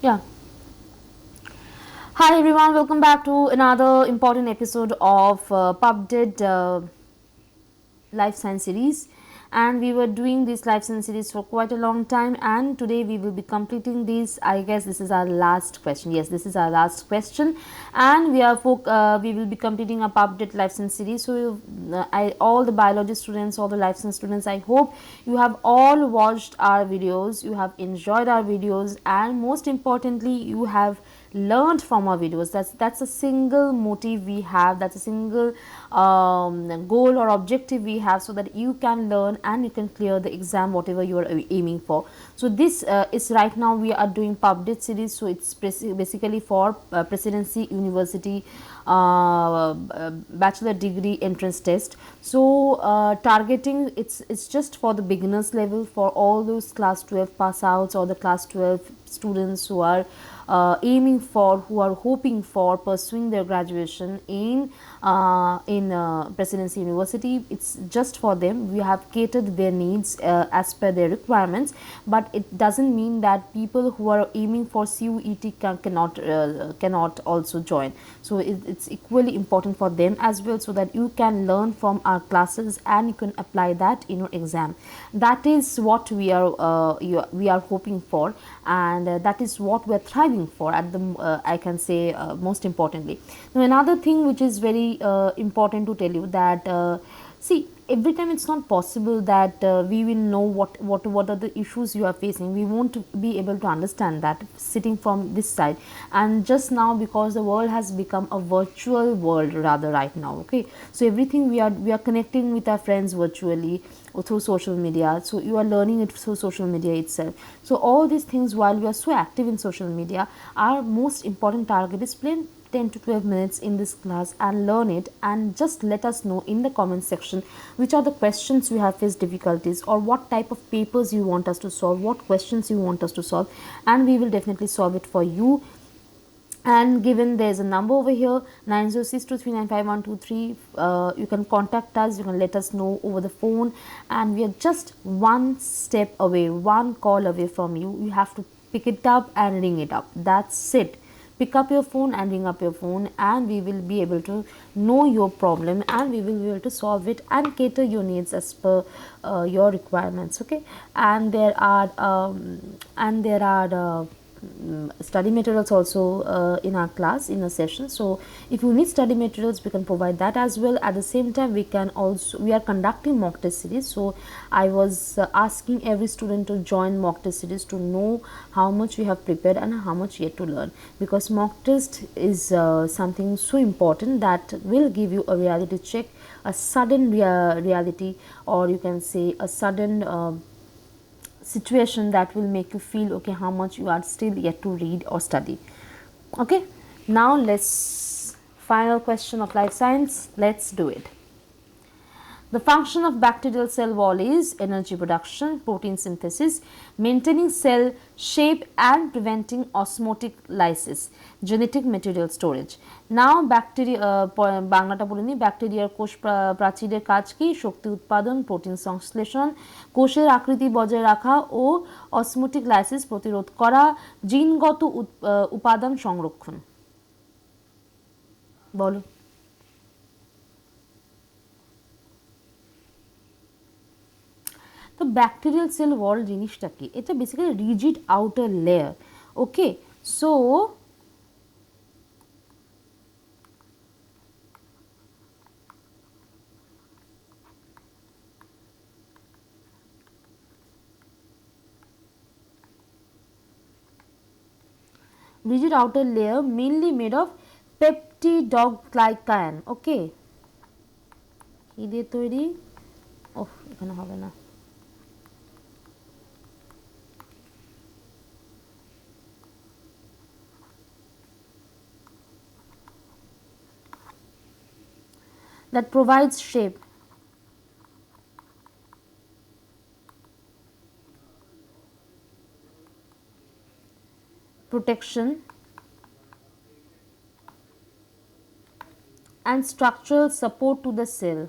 Yeah. Hi everyone, welcome back to another important episode of PUBDET Life Science series. And we were doing this life science series for quite a long time, and today we will be completing this. I guess this is our last question. Yes, this is our last question, and we will be completing a PUBDET Life Science series. So, all the biology students, all the life science students, I hope you have all watched our videos, you have enjoyed our videos, and most importantly, you have learned from our videos. That's a single motive we have, that's a single goal or objective we have, so that you can learn and you can clear the exam whatever you are aiming for. So this is right now we are doing PUBDET series, so it's basically for presidency university bachelor degree entrance test. So targeting, it's just for the beginners level, for all those class 12 pass outs or the class 12 students who are aiming for, who are hoping for pursuing their graduation in presidency university. It's just for them. We have catered their needs as per their requirements, but it doesn't mean that people who are aiming for CUET cannot also join. So it's equally important for them as well, so that you can learn from our classes and you can apply that in your exam. That is what we are hoping for, and that is what we are thriving for at the I can say most importantly. Now another thing which is very important to tell you, that see, every time it's not possible that we will know what are the issues you are facing. We won't be able to understand that sitting from this side. And just now, because the world has become a virtual world rather right now, okay, so everything we are connecting with our friends virtually or through social media. So you are learning it through social media itself. So all these things, while we are so active in social media, our most important target is plain 10 to 12 minutes in this class and learn it, and just let us know in the comment section which are the questions you have faced difficulties, or what type of papers you want us to solve, what questions you want us to solve, and we will definitely solve it for you. And given there's a number over here, 9062395123, you can contact us, you can let us know over the phone, and we are just one step away, one call away from you. You have to pick it up and ring it up. That's it. Pick up your phone and ring up your phone, and we will be able to know your problem, and we will be able to solve it and cater your needs as per your requirements. Okay. And there are study materials also in our class, in a session. So if you need study materials, we can provide that as well. At the same time, we are conducting mock test series. So I was asking every student to join mock test series to know how much we have prepared and how much yet to learn, because mock test is something so important that will give you a reality check, a sudden reality, or you can say a sudden situation that will make you feel okay how much you are still yet to read or study. Okay, now let's final question of life science, let's do it. The function of bacterial cell wall is energy production, protein synthesis, maintaining cell shape and preventing osmotic lysis, genetic material storage. Now bacteria বাংলাটা বলে নিই, ব্যাকটেরিয়ার কোষ প্রাচীরের কাজ কি? শক্তি উৎপাদন, protein সংশ্লেষণ, কোষের আকৃতি বজায় রাখা ও অসমোটিক লাইসিস প্রতিরোধ করা, জিনগত উপাদান সংরক্ষণ। বলো। তো ব্যাকটেরিয়াল সেল ওয়াল জিনিসটা কি? এটা basically rigid outer layer. Okay, so rigid outer layer mainly made of peptidoglycan. ওকে, কি দিয়ে তৈরি? ওহ, এখানে হবে না। That provides shape, protection, and structural support to the cell.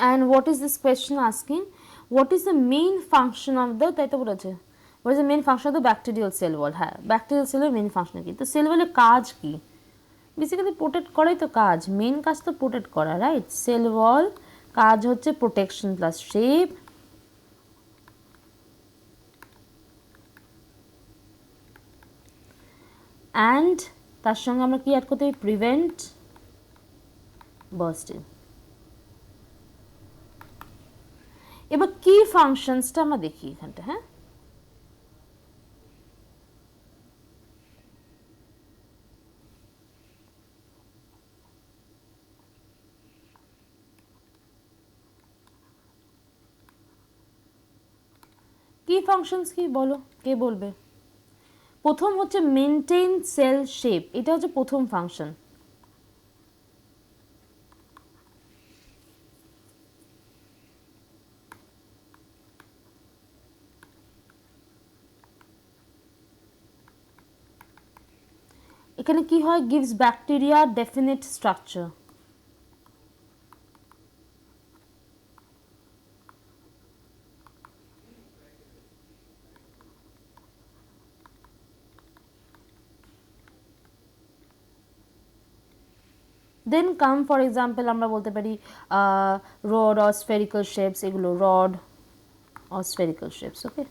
And what is this question asking? What is the main function of the, তাই তো বলেছে, what is the main function of the bacterial cell wall? হ্যাঁ, bacterial সেলের main function কি? তো sell ওয়ালের কাজ কি? বেসিক্যালি প্রোটেক্ট করাই তো কাজ, মেন কাজ তো প্রোটেক্ট করা, রাইট? সেল ওয়াল কাজ হচ্ছে প্রোটেকশন প্লাস শেপ, অ্যান্ড তার সঙ্গে আমরা কি অ্যাড করতে পারি? Prevent bursting. এবার কি ফাংশনসটা আমরা দেখি এখানটা। হ্যাঁ, কি ফাংশনস কি বলো, কে বলবে? প্রথম হচ্ছে মেনটেন সেল শেপ, এটা হচ্ছে প্রথম ফাংশন। এখানে কি হয়? Gives bacteria definite structure. Then come for example আমরা বলতে পারি রড অর স্ফেরিক্যাল শেপস, এগুলো rod or spherical shapes. Okay,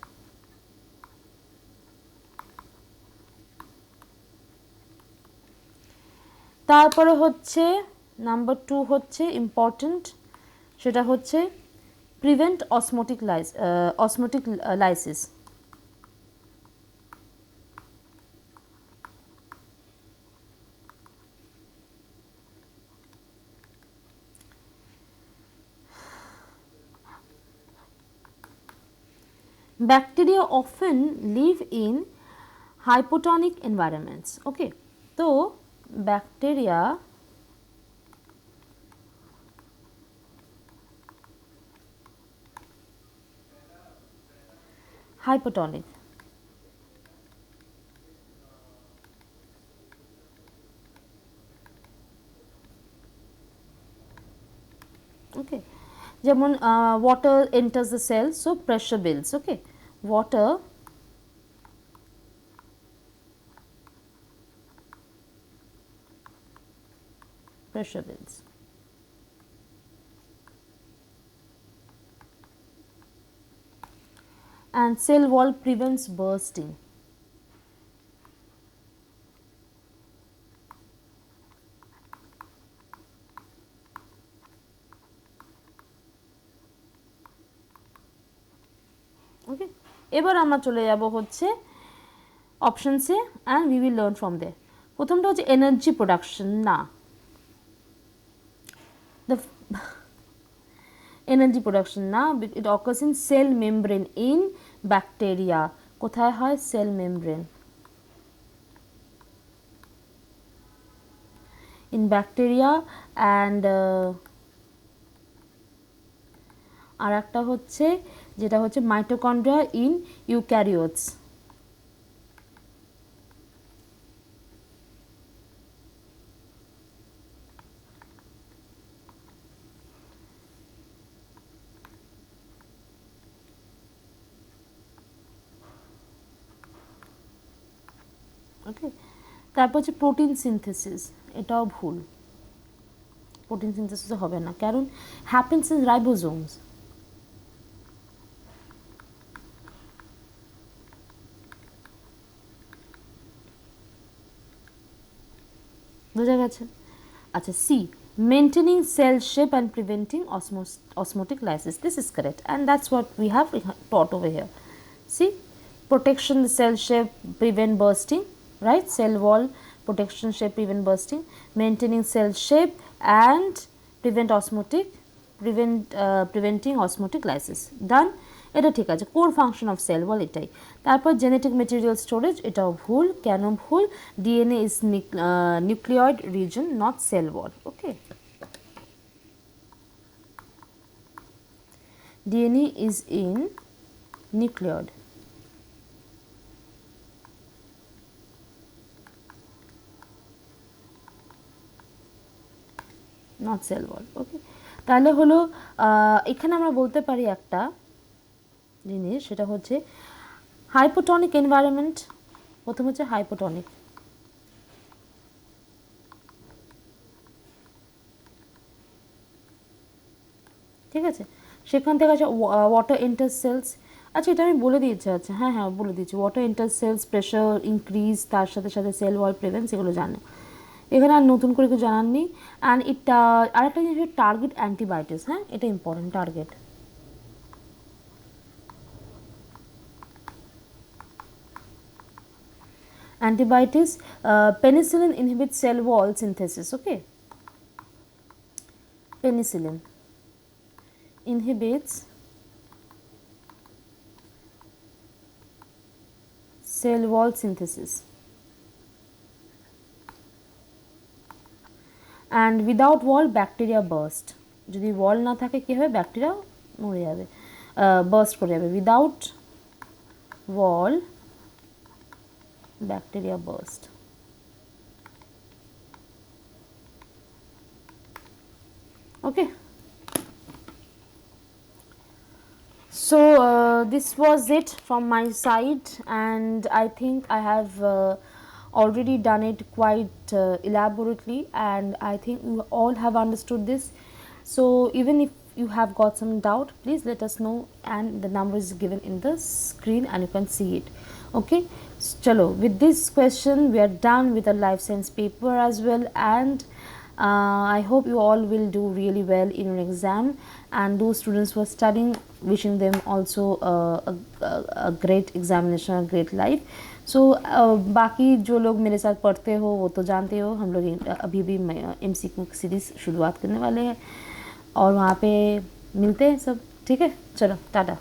তারপরে হচ্ছে নাম্বার 2 হচ্ছে ইম্পর্টেন্ট, সেটা হচ্ছে prevent osmotic lysis. Bacteria often live in hypotonic environments. Okay, তো ব্যাকটেরিয়া hypotonic, okay, যেমন water enters the cell, so pressure builds. Okay, water pressure builds, and cell wall prevents bursting. Okay, এবার আমরা চলে যাব হচ্ছে অপশনসে, and we will learn from there. প্রথমটা হচ্ছে এনার্জি প্রোডাকশন, না, দ্য এনার্জি প্রোডাকশন না, it occurs in cell membrane in bacteria. কোথায় হয়? Cell membrane in bacteria. And আর একটা হচ্ছে যেটা হচ্ছে মাইটোকন্ড্রিয়া ইন ইউক্যারিওটস। ওকে, তারপর হচ্ছে প্রোটিন সিনথেসিস, এটাও ভুল, প্রোটিন সিনথেসিস হবে না, কারণ হ্যাপেন্স ইন রাইবোজোমস। বোঝা গেছে? আচ্ছা, C, maintaining cell shape and preventing osmotic lysis. This is correct, and that's what we have taught over here. See, protection the cell shape, prevent bursting, right? Cell wall protection shape, prevent bursting, maintaining cell shape and preventing osmotic lysis. Done. এটা ঠিক আছে, core function of cell wall এটাই। তারপর genetic material storage, এটাও ভুল। কেন ভুল? DNA is nucleoid region, not cell wall. Okay, DNA is in nucleoid, not cell wall. Okay, তাহলে হলো এখানে আমরা বলতে পারি একটা জিনিস, সেটা হচ্ছে হাইপোটনিক এনভায়রনমেন্ট। প্রথম হচ্ছে হাইপোটনিক, ঠিক আছে। সেখান থেকে আছে ওয়াটার এন্টার সেলস। আচ্ছা এটা আমি বলে দিয়েছি, আচ্ছা হ্যাঁ হ্যাঁ বলে দিয়েছি, water enter cells, pressure increase, তার সাথে সাথে সেল ওয়াল প্রেভেন্স, এগুলো জানে। এখানে আর নতুন করে কিছু জানার নেই। অ্যান্ড এটা আরেকটা জিনিস হচ্ছে টার্গেট অ্যান্টিবায়োটিক্স, হ্যাঁ এটা important, target antibiotics. Penicillin inhibits cell wall synthesis, okay. Penicillin inhibits cell wall synthesis, and without wall bacteria burst. যদি ওয়াল না থাকে কি হবে, ব্যাকটেরিয়া মরে যাবে, বার্স্ট করে যাবে। Without wall bacteria burst, okay. So this was it from my side, and I think I have already done it quite elaborately, and I think you all have understood this. So even if you have got some doubt, please let us know, and the number is given in the screen and you can see it, okay. Chalo, with this question we are done with the life science paper as well, and I hope you all will do really well in your exam, and those students who are studying, wishing them also a great examination, a great life. So बाकी जो लोग मेरे साथ पढ़ते हो वो तो जानते हो, हम लोग अभी भी MCQ सीरीज़ शुरुआत करने वाले हैं, और वहाँ पे मिलते हैं सब, ठीक है। चलो टाटा।